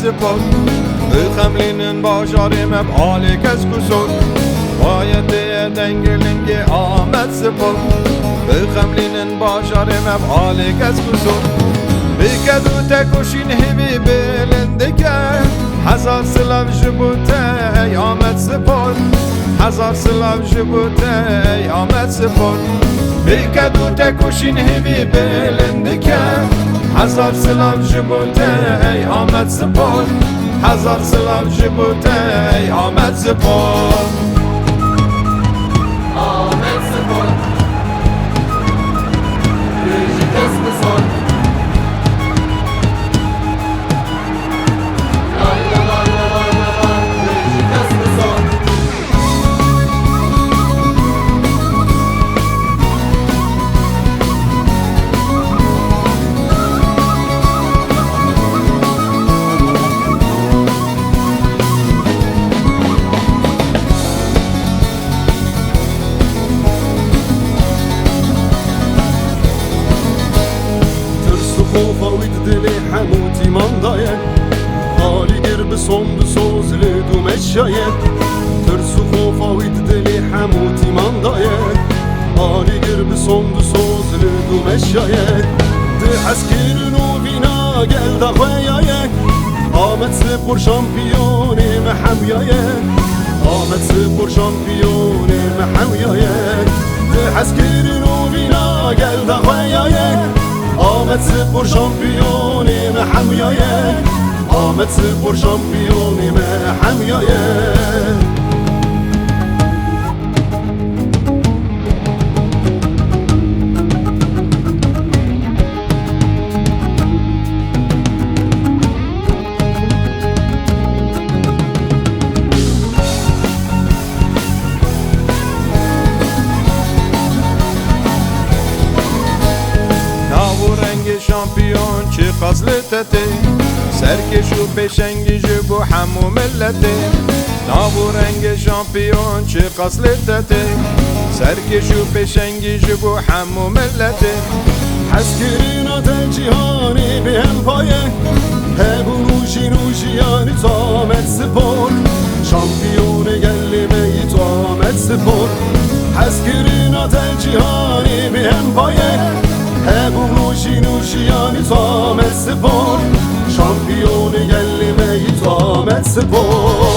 سپر بخملینن باجاریم اب آلی کس کسر وایده دنگلنگ آمد سپر بخملینن باجاریم اب آلی کس کسر بکدو تکوشین همی بلنده کرد هزار سلاو جبوته آمد سپر هزار سلاو جبوته آمد سپر بکدو تکوشین همی بلنده کرد هزار سلاو جبوته آمد سپر هزار سلاو جبوته آمد سپر آمد سپر رژی کس بسر خوفاوید دل حموتی من داید آلی گر بسون بسوز لدو مشاید ترس و خوفاوید دل حموتی من داید آلی گر بسون بسوز لدو مشاید ده اسکر نو بینا گل دا خویاید آمد سپر شامپیون محمیاید آمد سپر شامپیون محمیاید ده اسکر نو بینا گل دا خویاید آمد سپر شامپیون محمیایه آمد سپر شامپیون محمیایه شامپیون چی قزلتته سرکش و پشنگی جبو همو ملته نابو رنگ شامپیون چی قزلتته سرکش و پشنگی جبو همو ملته حسکرینات جهانی به هم پایه هبو روشی روشیانی تامد سپر شامپیون گلی میت آمد سپر حسکرینات جهانی به هم پایه هبو روشی نوشیانی تامد سپر شامپیون گلی میت آمد سپر